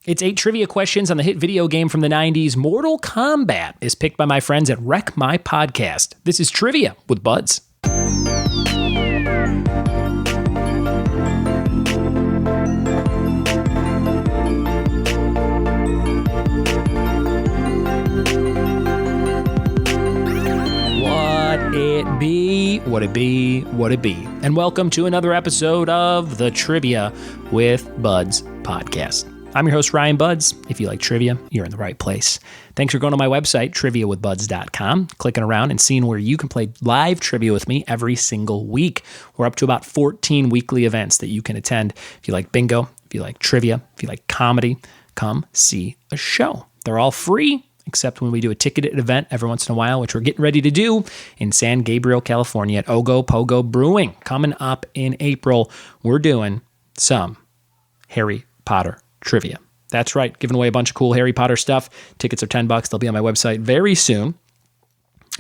It's 8 trivia questions on the hit video game from the 90s. Mortal Kombat is picked by my friends at Wreck My Podcast. This is Trivia with Buds. What it be. And welcome to another episode of the Trivia with Buds podcast. I'm your host, Ryan Buds. If you like trivia, you're in the right place. Thanks for going to my website, triviawithbuds.com, clicking around and seeing where you can play live trivia with me every single week. We're up to about 14 weekly events that you can attend. If you like bingo, if you like trivia, if you like comedy, come see a show. They're all free, except when we do a ticketed event every once in a while, which we're getting ready to do in San Gabriel, California at Ogo Pogo Brewing. Coming up in April, we're doing some Harry Potter trivia. That's right, giving away a bunch of cool Harry Potter stuff. Tickets are $10. They'll be on my website very soon.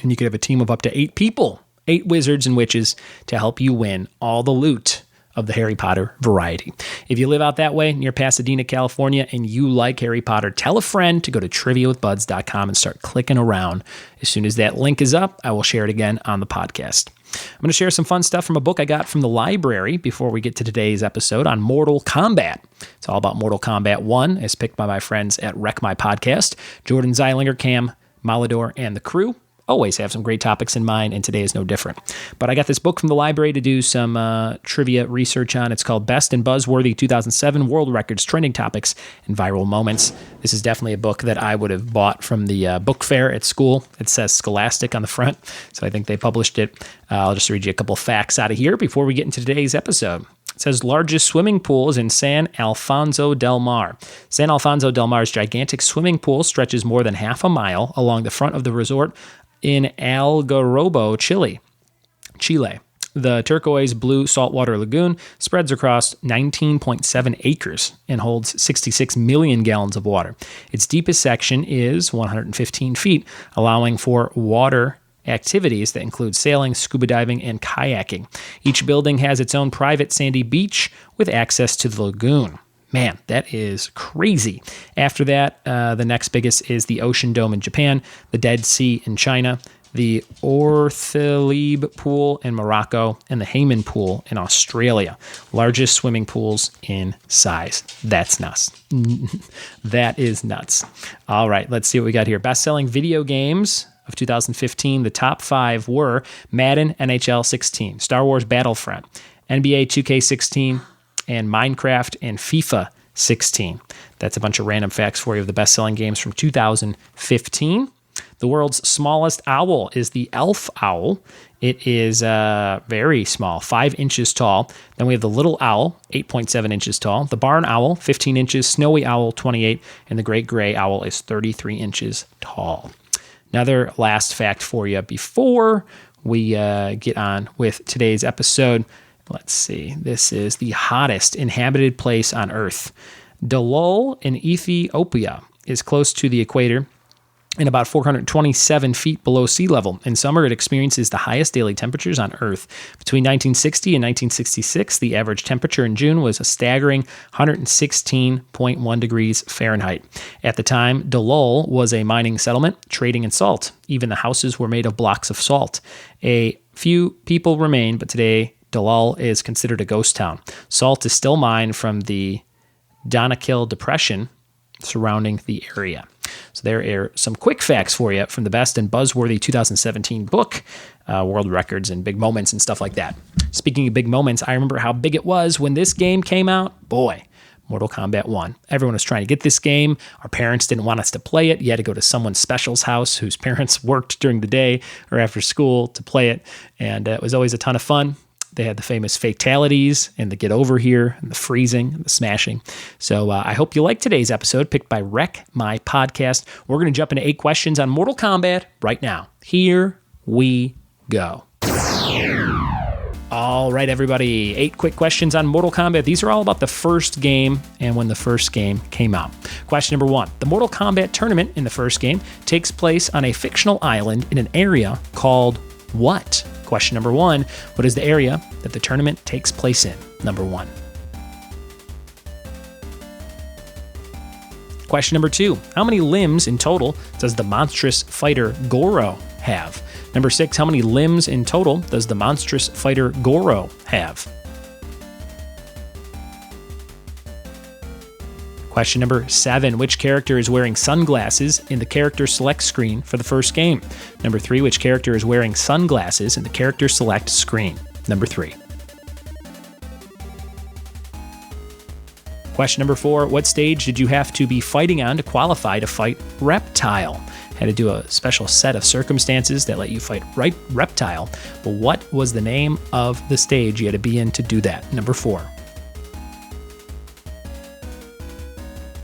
And you could have a team of up to 8 people, 8 wizards and witches to help you win all the loot of the Harry Potter variety. If you live out that way near Pasadena, California, and you like Harry Potter, tell a friend to go to triviawithbuds.com and start clicking around. As soon as that link is up, I will share it again on the podcast. I'm going to share some fun stuff from a book I got from the library before we get to today's episode on Mortal Kombat. It's all about Mortal Kombat 1, as picked by my friends at Wreck My Podcast. Jordan Zeilinger, Cam Malador, and the crew always have some great topics in mind, and today is no different. But I got this book from the library to do some trivia research on. It's called Best and Buzzworthy 2007 World Records, Trending Topics, and Viral Moments. This is definitely a book that I would have bought from the book fair at school. It says Scholastic on the front, so I think they published it. I'll just read you a couple facts out of here before we get into today's episode. It says largest swimming pool is in San Alfonso del Mar. San Alfonso del Mar's gigantic swimming pool stretches more than half a mile along the front of the resort in Algarrobo, Chile. The turquoise blue saltwater lagoon spreads across 19.7 acres and holds 66 million gallons of water. Its deepest section is 115 feet, allowing for water activities that include sailing, scuba diving, and kayaking. Each building has its own private sandy beach with access to the lagoon. Man, that is crazy. After that, the next biggest is the Ocean Dome in Japan, the Dead Sea in China, the Orthalib Pool in Morocco, and the Hayman Pool in Australia. Largest swimming pools in size. That's nuts. That is nuts. All right, let's see what we got here. Best-selling video games of 2015, the top 5 were Madden NHL 16, Star Wars Battlefront, NBA 2K16, and Minecraft and FIFA 16. That's a bunch of random facts for you of the best-selling games from 2015. The world's smallest owl is the elf owl. It is very small, 5 inches tall. Then we have the little owl, 8.7 inches tall. The barn owl, 15 inches. Snowy owl, 28. And the great gray owl is 33 inches tall. Another last fact for you before we get on with today's episode. Let's see. This is the hottest inhabited place on Earth. Dalol in Ethiopia is close to the equator and about 427 feet below sea level. In summer, it experiences the highest daily temperatures on Earth. Between 1960 and 1966, the average temperature in June was a staggering 116.1 degrees Fahrenheit. At the time, Dalol was a mining settlement, trading in salt. Even the houses were made of blocks of salt. A few people remain, but today, Dalol is considered a ghost town. Salt is still mined from the Danakil Depression surrounding the area. So there are some quick facts for you from the Best and Buzzworthy 2017 book, World Records and big moments and stuff like that. Speaking of big moments, I remember how big it was when this game came out. Boy, Mortal Kombat 1. Everyone was trying to get this game. Our parents didn't want us to play it. You had to go to someone special's house whose parents worked during the day or after school to play it, and it was always a ton of fun. They had the famous fatalities and the get over here and the freezing and the smashing. So I hope you like today's episode picked by Wreck My Podcast. We're going to jump into 8 questions on Mortal Kombat right now. Here we go. All right, everybody. 8 quick questions on Mortal Kombat. These are all about the first game and when the first game came out. Question number 1. The Mortal Kombat tournament in the first game takes place on a fictional island in an area called what? Question number 1. What is the area that the tournament takes place in? Number 1. Question number 2. How many limbs in total does the monstrous fighter Goro have? Number 6. How many limbs in total does the monstrous fighter Goro have? Question number 7. Which character is wearing sunglasses in the character select screen for the first game? Number 3. Which character is wearing sunglasses in the character select screen? Number 3. Question number 4. What stage did you have to be fighting on to qualify to fight Reptile? Had to do a special set of circumstances that let you fight Reptile. But what was the name of the stage you had to be in to do that? Number 4.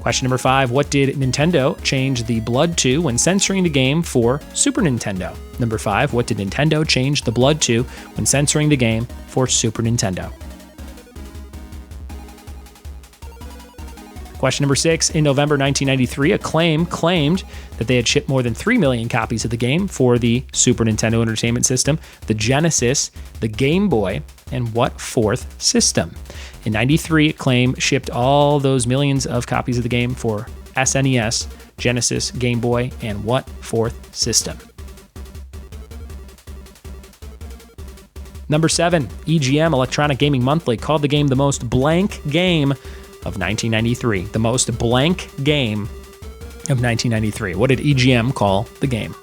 Question number 5. What did Nintendo change the blood to when censoring the game for Super Nintendo? Number 5. What did Nintendo change the blood to when censoring the game for Super Nintendo? Question number 6. In November 1993, Acclaim claimed that they had shipped more than 3 million copies of the game for the Super Nintendo Entertainment System, the Genesis, the Game Boy, and what fourth system? In 93, Acclaim shipped all those millions of copies of the game for SNES, Genesis, Game Boy, and what fourth system? Number 7. EGM, Electronic Gaming Monthly, called the game the most blank game of 1993. The most blank game of 1993. What did EGM call the game?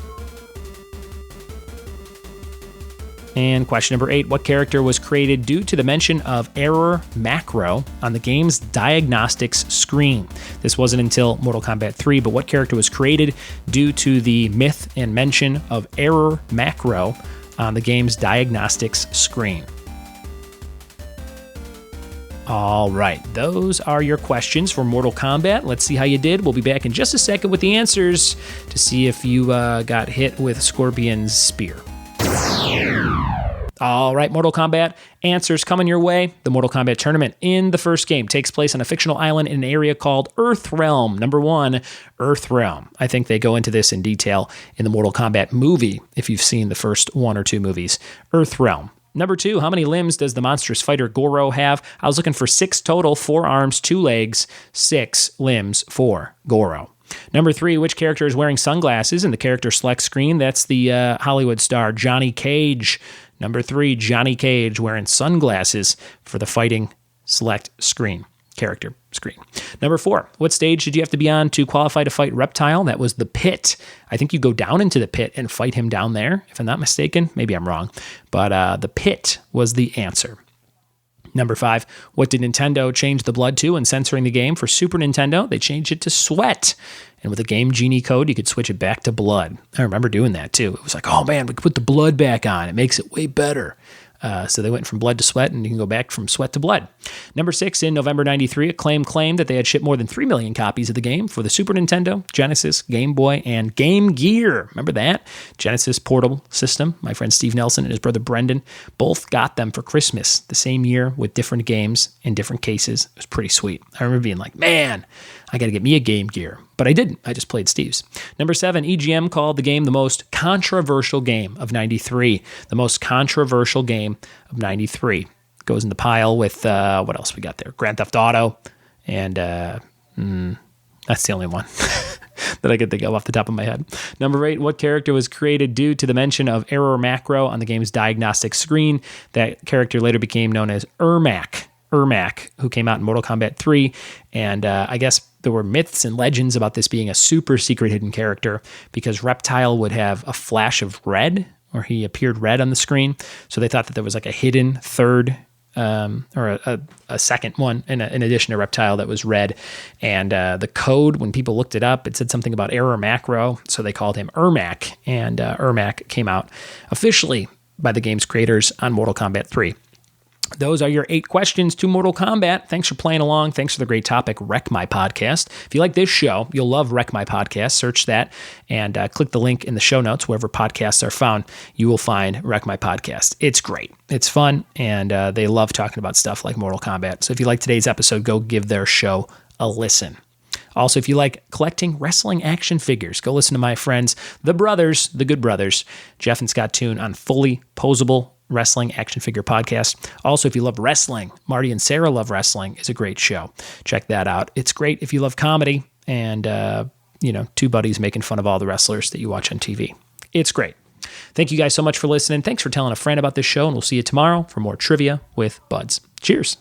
And question number 8. What character was created due to the mention of error macro on the game's diagnostics screen? This wasn't until Mortal Kombat 3, but what character was created due to the myth and mention of error macro on the game's diagnostics screen? All right, those are your questions for Mortal Kombat. Let's see how you did. We'll be back in just a second with the answers to see if you got hit with Scorpion's spear. All right, Mortal Kombat answers coming your way. The Mortal Kombat tournament in the first game takes place on a fictional island in an area called Earthrealm. Number 1, Earthrealm. I think they go into this in detail in the Mortal Kombat movie, if you've seen the first 1 or 2 movies. Earthrealm. Number 2, how many limbs does the monstrous fighter Goro have? I was looking for 6 total, 4 arms, 2 legs, 6 limbs for Goro. Number 3, which character is wearing sunglasses in the character select screen? That's the Hollywood star Johnny Cage. Number 3, Johnny Cage wearing sunglasses for the fighting select screen, character screen. Number 4, what stage did you have to be on to qualify to fight Reptile? That was the pit. I think you go down into the pit and fight him down there, if I'm not mistaken. Maybe I'm wrong. But the pit was the answer. Number 5, what did Nintendo change the blood to when censoring the game for Super Nintendo? They changed it to sweat. And with a Game Genie code, you could switch it back to blood. I remember doing that too. It was like, oh man, we could put the blood back on. It makes it way better. So they went from blood to sweat, and you can go back from sweat to blood. Number 6, in November 93, Acclaim claimed that they had shipped more than 3 million copies of the game for the Super Nintendo, Genesis, Game Boy, and Game Gear. Remember that? Genesis portable system. My friend Steve Nelson and his brother Brendan both got them for Christmas the same year with different games in different cases. It was pretty sweet. I remember being like, man, I got to get me a Game Gear. But I didn't. I just played Steve's. Number 7, EGM called the game the most controversial game of 93. The most controversial game of 93. Goes in the pile with, what else we got there? Grand Theft Auto. And that's the only one that I could think of off the top of my head. Number 8, what character was created due to the mention of error macro on the game's diagnostic screen? That character later became known as Ermac, who came out in Mortal Kombat 3. And I guess there were myths and legends about this being a super secret hidden character because Reptile would have a flash of red, or he appeared red on the screen. So they thought that there was like a hidden third or a second one in addition to Reptile that was red. And the code, when people looked it up, it said something about error macro. So they called him Ermac. And Ermac came out officially by the game's creators on Mortal Kombat 3. Those are your 8 questions to Mortal Kombat. Thanks for playing along. Thanks for the great topic, Wreck My Podcast. If you like this show, you'll love Wreck My Podcast. Search that and click the link in the show notes. Wherever podcasts are found, you will find Wreck My Podcast. It's great. It's fun, and they love talking about stuff like Mortal Kombat. So if you like today's episode, go give their show a listen. Also, if you like collecting wrestling action figures, go listen to my friends, the Good Brothers, Jeff and Scott Toon on Fully Posable Wrestling Action Figure Podcast. Also, if you love wrestling, Marty and Sarah Love Wrestling is a great show. Check that out. It's great if you love comedy. and, two buddies making fun of all the wrestlers that you watch on TV. It's great. Thank you guys so much for listening. Thanks for telling a friend about this show, and we'll see you tomorrow for more Trivia with Buds. Cheers.